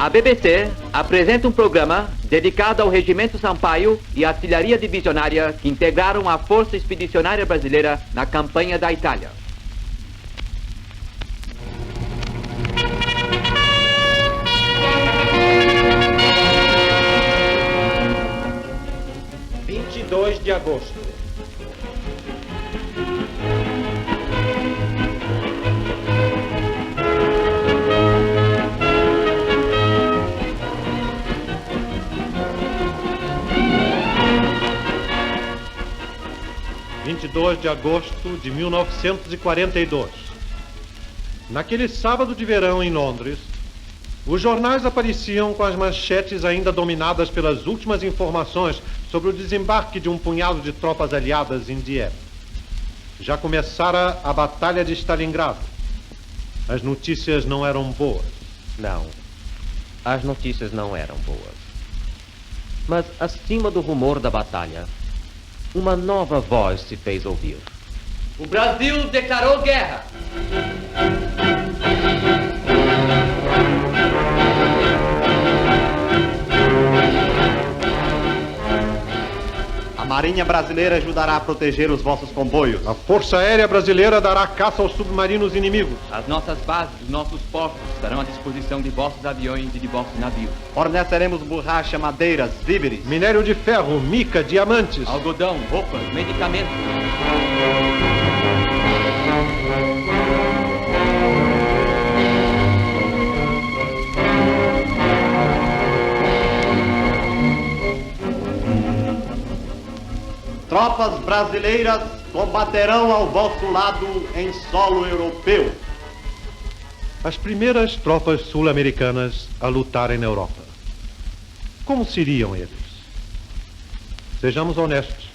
A BBC apresenta um programa dedicado ao Regimento Sampaio e à Artilharia Divisionária que integraram a Força Expedicionária Brasileira na campanha da Itália. De agosto. De agosto de 1942. Naquele sábado de verão em Londres, os jornais apareciam com as manchetes ainda dominadas pelas últimas informações sobre o desembarque de um punhado de tropas aliadas em Dieppe. Já começara a Batalha de Stalingrado. As notícias não eram boas. Não, as notícias não eram boas. Mas acima do rumor da batalha, uma nova voz se fez ouvir. O Brasil declarou guerra! A Marinha Brasileira ajudará a proteger os vossos comboios. A Força Aérea Brasileira dará caça aos submarinos inimigos. As nossas bases, os nossos portos estarão à disposição de vossos aviões e de vossos navios. Forneceremos borracha, madeiras, víveres, minério de ferro, mica, diamantes, algodão, roupas, medicamentos. Tropas brasileiras combaterão ao vosso lado em solo europeu. As primeiras tropas sul-americanas a lutarem na Europa. Como seriam eles? Sejamos honestos,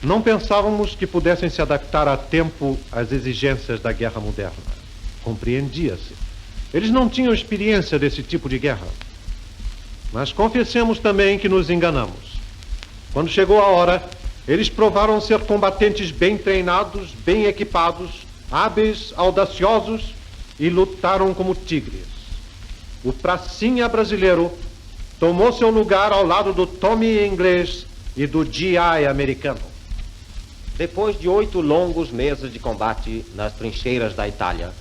não pensávamos que pudessem se adaptar a tempo às exigências da guerra moderna. Compreendia-se. Eles não tinham experiência desse tipo de guerra. Mas confessemos também que nos enganamos. Quando chegou a hora, eles provaram ser combatentes bem treinados, bem equipados, hábeis, audaciosos e lutaram como tigres. O pracinha brasileiro tomou seu lugar ao lado do Tommy inglês e do GI americano. Depois de 8 longos meses de combate nas trincheiras da Itália,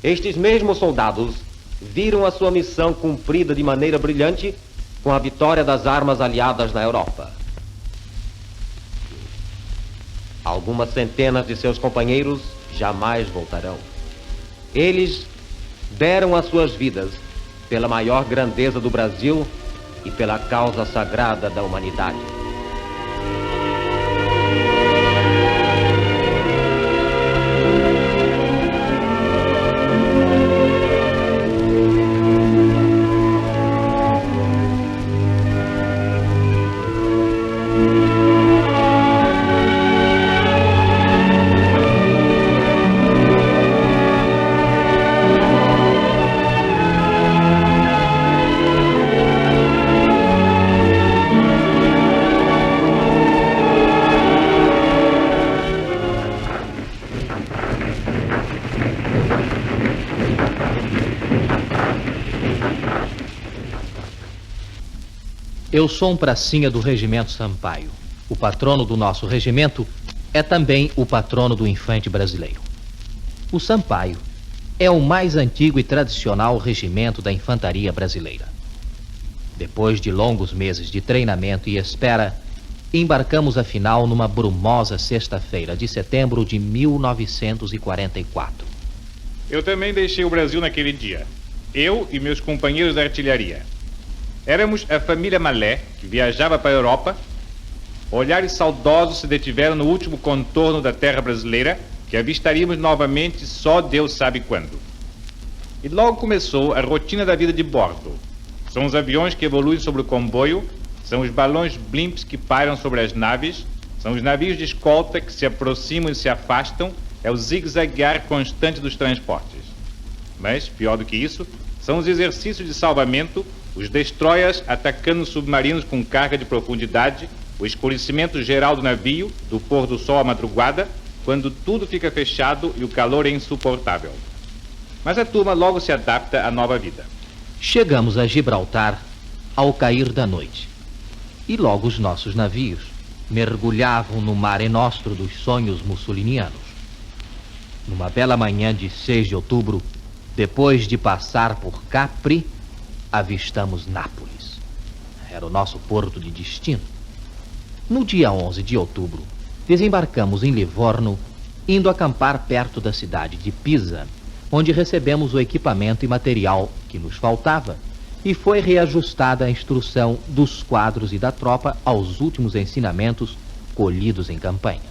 estes mesmos soldados viram a sua missão cumprida de maneira brilhante com a vitória das armas aliadas na Europa. Algumas centenas de seus companheiros jamais voltarão. Eles deram as suas vidas pela maior grandeza do Brasil e pela causa sagrada da humanidade. Eu sou um pracinha do Regimento Sampaio. O patrono do nosso regimento é também o patrono do infante brasileiro. O Sampaio é o mais antigo e tradicional regimento da infantaria brasileira. Depois de longos meses de treinamento e espera, embarcamos afinal numa brumosa sexta-feira de setembro de 1944. Eu também deixei o Brasil naquele dia. Eu e meus companheiros da artilharia. Éramos a família Malé, que viajava para a Europa. Olhares saudosos se detiveram no último contorno da terra brasileira, que avistaríamos novamente só Deus sabe quando. E logo começou a rotina da vida de bordo. São os aviões que evoluem sobre o comboio, são os balões blimps que pairam sobre as naves, são os navios de escolta que se aproximam e se afastam, é o zigue-zaguear constante dos transportes. Mas, pior do que isso, são os exercícios de salvamento, os destroyers atacando submarinos com carga de profundidade, o escurecimento geral do navio, do pôr do sol à madrugada, quando tudo fica fechado e o calor é insuportável. Mas a turma logo se adapta à nova vida. Chegamos a Gibraltar ao cair da noite. E logo os nossos navios mergulhavam no Mare Nostrum dos sonhos mussolinianos. Numa bela manhã de 6 de outubro, depois de passar por Capri, avistamos Nápoles. Era o nosso porto de destino. No dia 11 de outubro, desembarcamos em Livorno, indo acampar perto da cidade de Pisa, onde recebemos o equipamento e material que nos faltava, e foi reajustada a instrução dos quadros e da tropa aos últimos ensinamentos colhidos em campanha.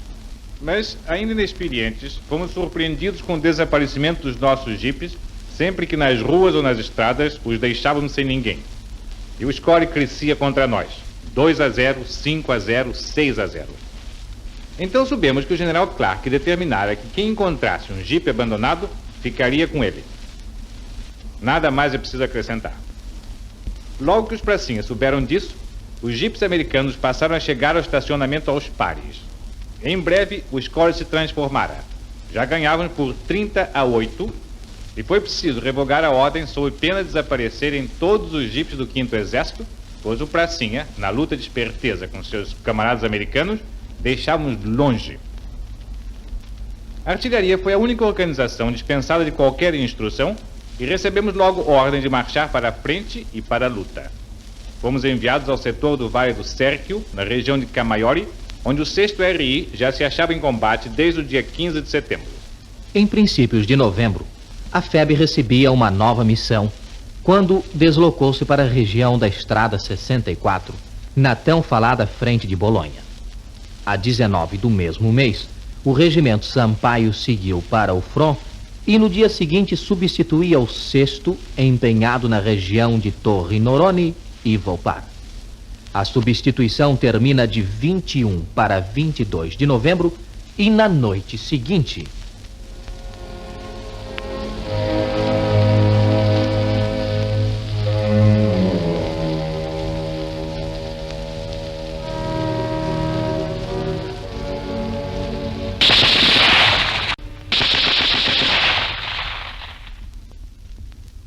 Mas, ainda inexperientes, fomos surpreendidos com o desaparecimento dos nossos jipes, sempre que nas ruas ou nas estradas os deixávamos sem ninguém. E o score crescia contra nós. 2-0, 5-0, 6-0. Então soubemos que o general Clark determinara que quem encontrasse um jipe abandonado ficaria com ele. Nada mais é preciso acrescentar. Logo que os pracinhas souberam disso, os jipes americanos passaram a chegar ao estacionamento aos pares. Em breve, o score se transformara. Já ganhávamos por 30-8 e foi preciso revogar a ordem sob pena de desaparecerem todos os jipes do 5º Exército, pois o pracinha, na luta de esperteza com seus camaradas americanos, deixávamos longe. A artilharia foi a única organização dispensada de qualquer instrução e recebemos logo ordem de marchar para a frente e para a luta. Fomos enviados ao setor do Vale do Sérquio, na região de Camaiore, onde o 6º RI já se achava em combate desde o dia 15 de setembro. Em princípios de novembro, a FEB recebia uma nova missão, quando deslocou-se para a região da Estrada 64, na tão falada frente de Bolonha. A 19 do mesmo mês, o regimento Sampaio seguiu para o front e no dia seguinte substituía o 6º, empenhado na região de Torre Norone e Volpar. A substituição termina de 21 para 22 de novembro e na noite seguinte...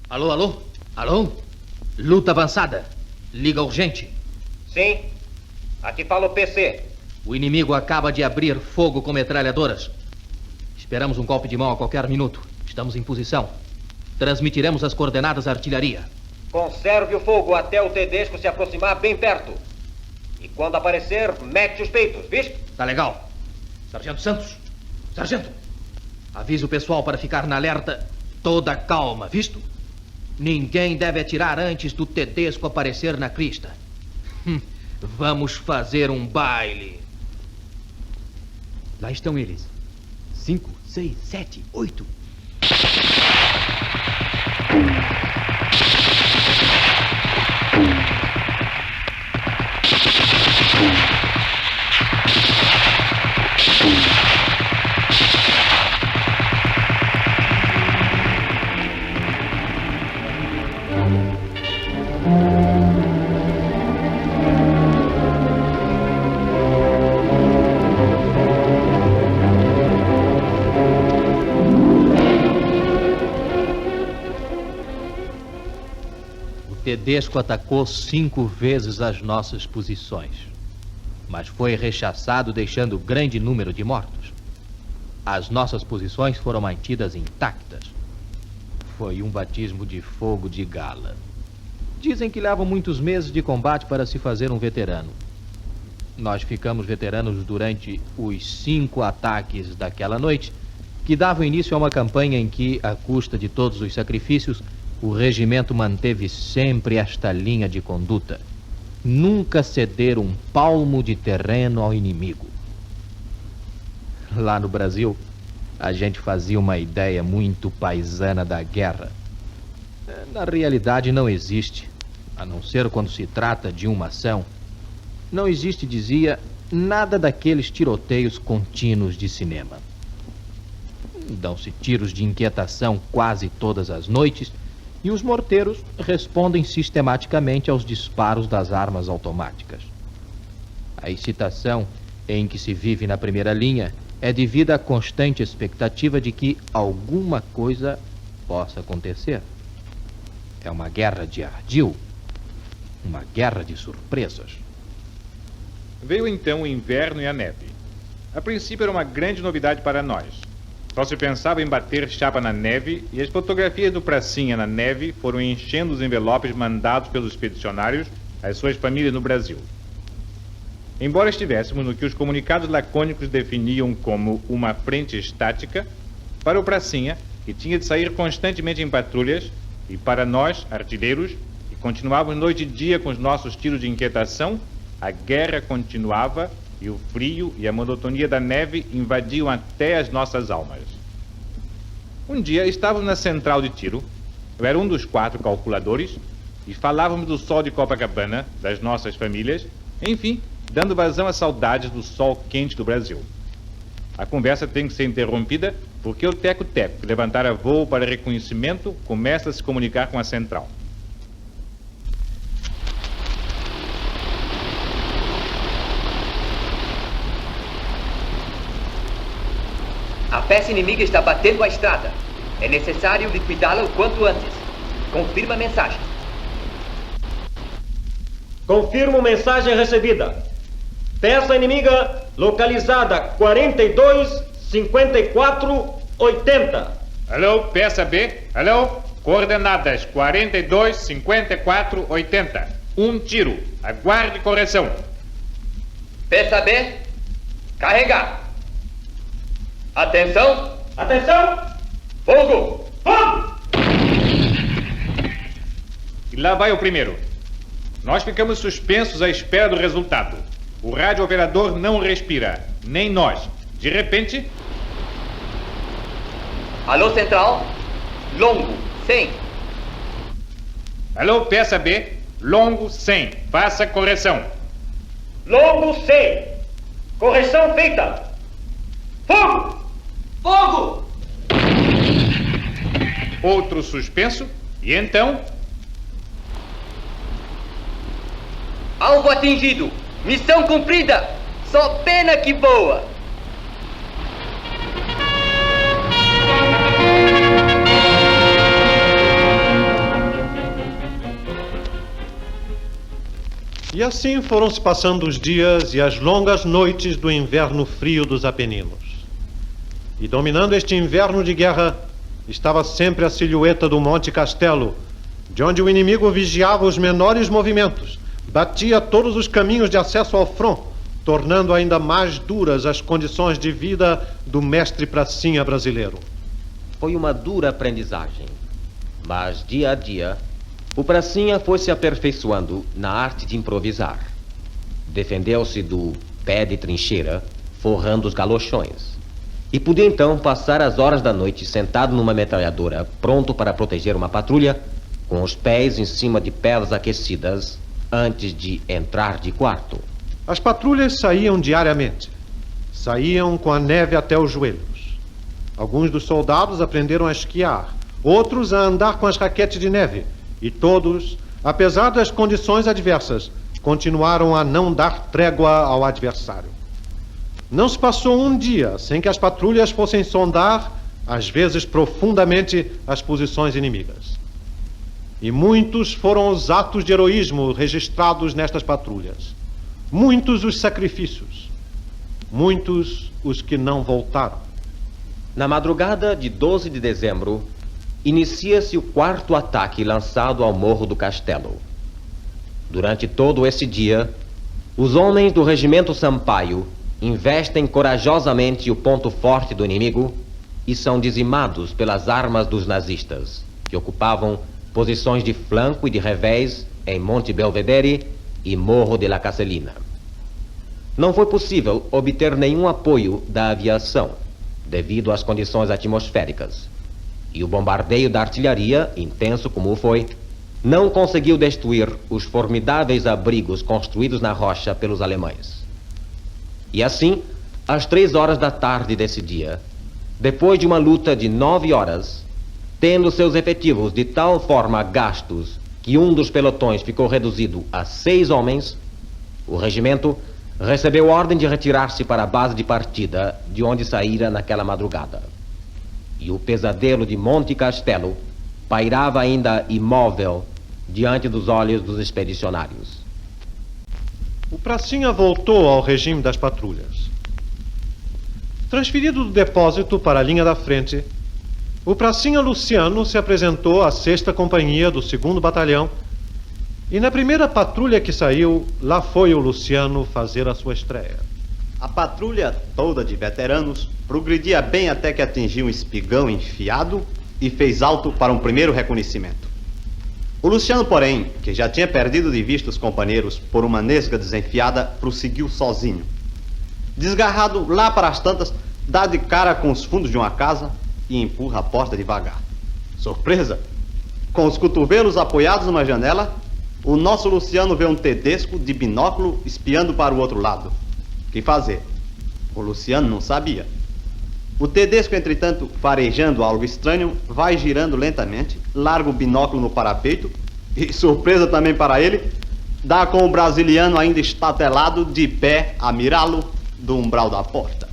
Alô, alô? Alô? Luta avançada. Liga urgente. Sim, aqui fala o PC. O inimigo acaba de abrir fogo com metralhadoras. Esperamos um golpe de mão a qualquer minuto. Estamos em posição. Transmitiremos as coordenadas à artilharia. Conserve o fogo até o Tedesco se aproximar bem perto. E quando aparecer, mete os peitos, visto? Tá legal. Sargento Santos. Sargento. Avise o pessoal para ficar na alerta. Toda calma, visto? Ninguém deve atirar antes do Tedesco aparecer na crista. Vamos fazer um baile. Lá estão eles. 5, 6, 7, 8. Tedesco atacou 5 vezes as nossas posições, mas foi rechaçado, deixando grande número de mortos. As nossas posições foram mantidas intactas. Foi um batismo de fogo de gala. Dizem que levam muitos meses de combate para se fazer um veterano. Nós ficamos veteranos durante os 5 ataques daquela noite, que davam início a uma campanha em que, à custa de todos os sacrifícios, o regimento manteve sempre esta linha de conduta: nunca ceder um palmo de terreno ao inimigo. Lá no Brasil, a gente fazia uma ideia muito paisana da guerra. Na realidade não existe, a não ser quando se trata de uma ação. Não existe, dizia, nada daqueles tiroteios contínuos de cinema. Dão-se tiros de inquietação quase todas as noites, e os morteiros respondem sistematicamente aos disparos das armas automáticas. A excitação em que se vive na primeira linha é devida à constante expectativa de que alguma coisa possa acontecer. É uma guerra de ardil, uma guerra de surpresas. Veio então o inverno e a neve. A princípio era uma grande novidade para nós. Só se pensava em bater chapa na neve e as fotografias do Pracinha na neve foram enchendo os envelopes mandados pelos expedicionários às suas famílias no Brasil. Embora estivéssemos no que os comunicados lacônicos definiam como uma frente estática, para o Pracinha, que tinha de sair constantemente em patrulhas, e para nós, artilheiros, que continuávamos noite e dia com os nossos tiros de inquietação, a guerra continuava e o frio e a monotonia da neve invadiam até as nossas almas. Um dia estávamos na central de tiro, eu era um dos 4 calculadores, e falávamos do sol de Copacabana, das nossas famílias, enfim, dando vazão às saudades do sol quente do Brasil. A conversa tem que ser interrompida porque o teco-teco, que levantara voo para reconhecimento, começa a se comunicar com a central. A peça inimiga está batendo a estrada. É necessário liquidá-la o quanto antes. Confirma a mensagem. Confirmo mensagem recebida. Peça inimiga localizada 425480. Alô, peça B. Alô, coordenadas 425480. Um tiro. Aguarde correção. Peça B, carregar. Atenção. Atenção! Fogo. Fogo! E lá vai o primeiro. Nós ficamos suspensos à espera do resultado. O rádio-operador não respira, nem nós. De repente... Alô, central. Longo, 100. Alô, peça B. Longo, 100. Faça correção. Longo 100. Correção feita. Fogo! Fogo! Outro suspenso. E então... Alvo atingido. Missão cumprida. Só pena que voa. E assim foram se passando os dias e as longas noites do inverno frio dos Apeninos. E dominando este inverno de guerra estava sempre a silhueta do Monte Castelo, de onde o inimigo vigiava os menores movimentos, batia todos os caminhos de acesso ao front, tornando ainda mais duras as condições de vida do mestre pracinha brasileiro. Foi uma dura aprendizagem, mas dia a dia o pracinha foi se aperfeiçoando na arte de improvisar. Defendeu-se do pé de trincheira, forrando os galochões, e podia então passar as horas da noite sentado numa metralhadora, pronto para proteger uma patrulha, com os pés em cima de pedras aquecidas, antes de entrar de quarto. As patrulhas saíam diariamente. Saíam com a neve até os joelhos. Alguns dos soldados aprenderam a esquiar, outros a andar com as raquetes de neve, e todos, apesar das condições adversas, continuaram a não dar trégua ao adversário. Não se passou um dia sem que as patrulhas fossem sondar, às vezes profundamente, as posições inimigas. E muitos foram os atos de heroísmo registrados nestas patrulhas. Muitos os sacrifícios. Muitos os que não voltaram. Na madrugada de 12 de dezembro, inicia-se o 4º ataque lançado ao Morro do Castelo. Durante todo esse dia, os homens do Regimento Sampaio investem corajosamente o ponto forte do inimigo e são dizimados pelas armas dos nazistas, que ocupavam posições de flanco e de revés em Monte Belvedere e Morro de la Castellina. Não foi possível obter nenhum apoio da aviação, devido às condições atmosféricas. E o bombardeio da artilharia, intenso como foi, não conseguiu destruir os formidáveis abrigos construídos na rocha pelos alemães. E assim, às 3 horas da tarde desse dia, depois de uma luta de 9 horas, tendo seus efetivos de tal forma gastos que um dos pelotões ficou reduzido a 6 homens, o regimento recebeu ordem de retirar-se para a base de partida de onde saíra naquela madrugada. E o pesadelo de Monte Castelo pairava ainda imóvel diante dos olhos dos expedicionários. O Pracinha voltou ao regime das patrulhas. Transferido do depósito para a linha da frente, o Pracinha Luciano se apresentou à 6ª Companhia do 2º Batalhão e na primeira patrulha que saiu, lá foi o Luciano fazer a sua estreia. A patrulha toda de veteranos progredia bem até que atingiu um espigão enfiado e fez alto para um primeiro reconhecimento. O Luciano, porém, que já tinha perdido de vista os companheiros por uma nesga desenfiada, prosseguiu sozinho. Desgarrado lá para as tantas, dá de cara com os fundos de uma casa e empurra a porta devagar. Surpresa! Com os cotovelos apoiados numa janela, o nosso Luciano vê um Tedesco de binóculo espiando para o outro lado. O que fazer? O Luciano não sabia. O Tedesco, entretanto, farejando algo estranho, vai girando lentamente, larga o binóculo no parapeito e, surpresa também para ele, dá com o brasiliano ainda estatelado de pé a mirá-lo do umbral da porta.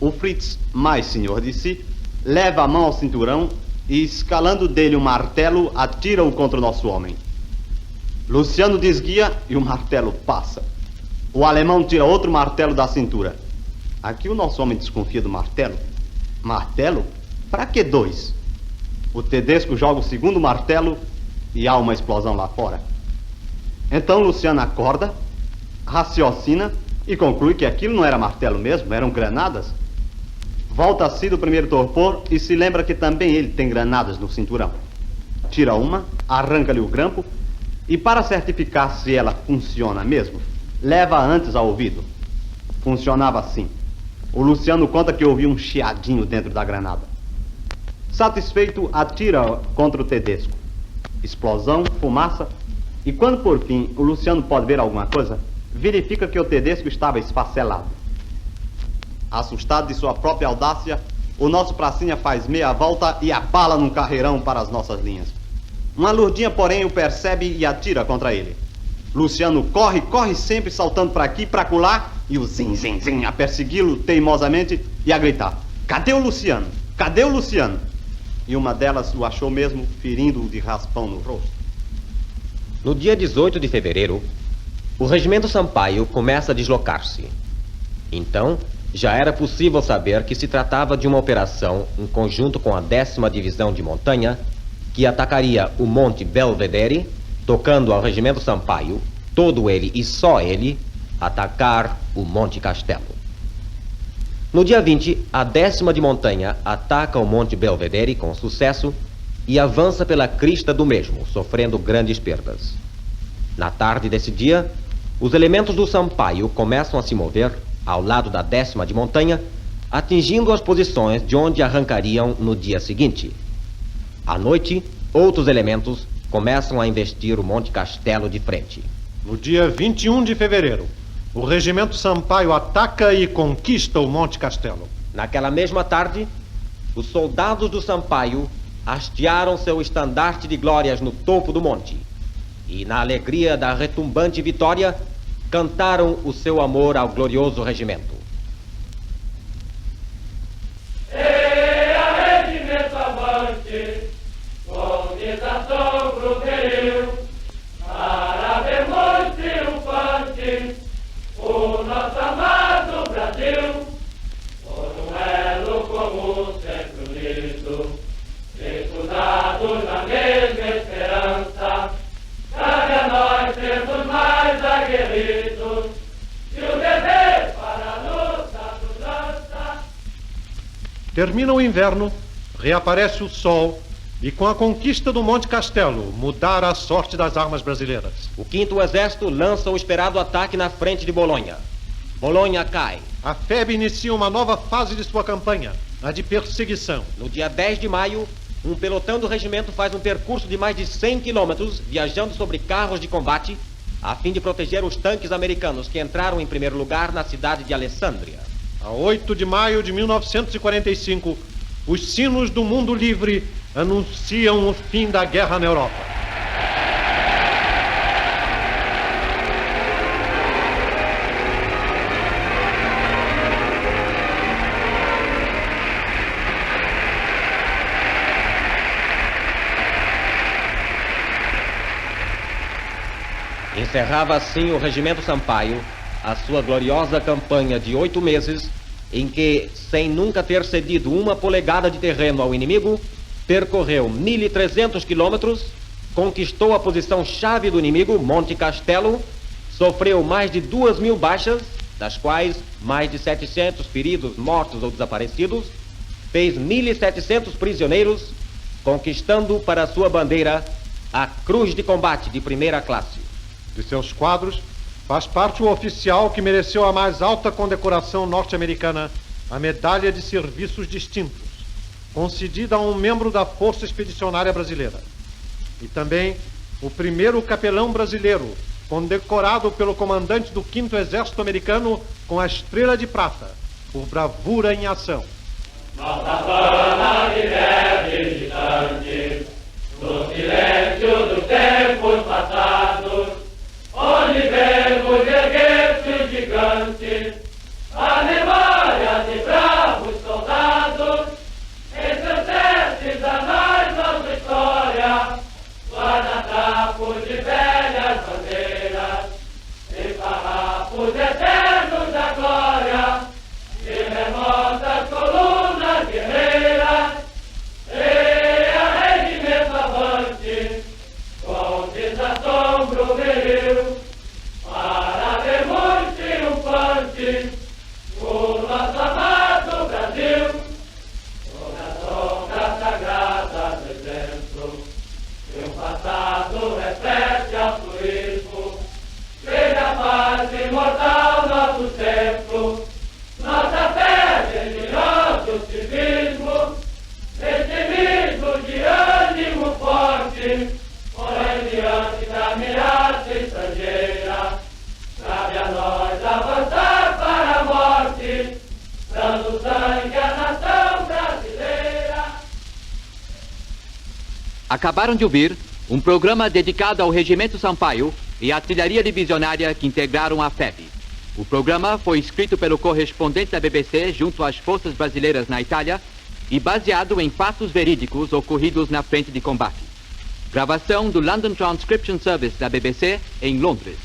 O Fritz, mais senhor de si, leva a mão ao cinturão e, escalando dele um martelo, atira-o contra o nosso homem. Luciano desguia e o martelo passa. O alemão tira outro martelo da cintura. Aqui o nosso homem desconfia do martelo. Martelo? Para que 2? O Tedesco joga o segundo martelo e há uma explosão lá fora. Então Luciano acorda, raciocina e conclui que aquilo não era martelo mesmo, eram granadas. Volta-se do primeiro torpor e se lembra que também ele tem granadas no cinturão. Tira uma, arranca-lhe o grampo e, para certificar se ela funciona mesmo, leva antes ao ouvido. Funcionava assim. O Luciano conta que ouviu um chiadinho dentro da granada. Satisfeito, atira contra o Tedesco. Explosão, fumaça, e quando por fim o Luciano pode ver alguma coisa, verifica que o Tedesco estava esfacelado. Assustado de sua própria audácia, o nosso pracinha faz meia volta e abala num carreirão para as nossas linhas. Uma lurdinha, porém, o percebe e atira contra ele. Luciano corre sempre saltando para aqui e para acolá, e o zin a persegui-lo teimosamente e a gritar: cadê o Luciano? Cadê o Luciano? E uma delas o achou mesmo, ferindo-o de raspão no rosto. No dia 18 de fevereiro, o Regimento Sampaio começa a deslocar-se. Então, já era possível saber que se tratava de uma operação em conjunto com a 10ª Divisão de Montanha, que atacaria o Monte Belvedere, tocando ao Regimento Sampaio, todo ele e só ele, atacar o Monte Castelo. No dia 20, a 10ª de Montanha ataca o Monte Belvedere com sucesso e avança pela crista do mesmo, sofrendo grandes perdas. Na tarde desse dia, os elementos do Sampaio começam a se mover ao lado da 10ª de Montanha, atingindo as posições de onde arrancariam no dia seguinte. À noite, outros elementos começam a investir o Monte Castelo de frente. No dia 21 de fevereiro, o Regimento Sampaio ataca e conquista o Monte Castelo. Naquela mesma tarde, os soldados do Sampaio hastearam seu estandarte de glórias no topo do monte e, na alegria da retumbante vitória, cantaram o seu amor ao glorioso regimento. Termina o inverno, reaparece o sol e, com a conquista do Monte Castelo, mudar a sorte das armas brasileiras. O 5º Exército lança o esperado ataque na frente de Bolonha. Bolonha cai. A FEB inicia uma nova fase de sua campanha, a de perseguição. No dia 10 de maio, um pelotão do regimento faz um percurso de mais de 100 quilômetros, viajando sobre carros de combate, a fim de proteger os tanques americanos que entraram em primeiro lugar na cidade de Alessandria. A 8 de maio de 1945, os sinos do mundo livre anunciam o fim da guerra na Europa. Encerrava assim o Regimento Sampaio a sua gloriosa campanha de 8 meses, em que, sem nunca ter cedido uma polegada de terreno ao inimigo, percorreu 1.300 quilômetros, conquistou a posição-chave do inimigo, Monte Castelo, sofreu mais de 2.000 baixas, das quais mais de 700 feridos, mortos ou desaparecidos, fez 1.700 prisioneiros, conquistando para sua bandeira a Cruz de Combate de primeira classe. De seus quadros, faz parte o oficial que mereceu a mais alta condecoração norte-americana, a Medalha de Serviços Distintos, concedida a um membro da Força Expedicionária Brasileira. E também o primeiro capelão brasileiro, condecorado pelo comandante do 5º Exército Americano com a Estrela de Prata, por bravura em ação. Nossa fama vive distante, no silêncio dos tempos passados, onde vemos erguer-se os gigantes, a memória de bravos soldados, encercetes anais nossa história, guarda-trapos de velhas bandeiras, e farrapos eternos da glória, de remotas colunas guerreiras, e a regimento avante, com desassombro veio, para vermos triunfante, o nosso amado Brasil, sob a sombra sagrada do exemplo, de um passado repete ao turismo, seja a paz imortal nosso templo, nossa fé religiosa, civismo, vestimismo de ânimo forte, porém diante da ameaça estrangeira, cabe a nós avançar para a morte, dando sangue à nação brasileira. Acabaram de ouvir um programa dedicado ao Regimento Sampaio e à Artilharia Divisionária que integraram a FEB. O programa foi escrito pelo correspondente da BBC junto às forças brasileiras na Itália e baseado em fatos verídicos ocorridos na frente de combate. Gravação do London Transcription Service da BBC em Londres.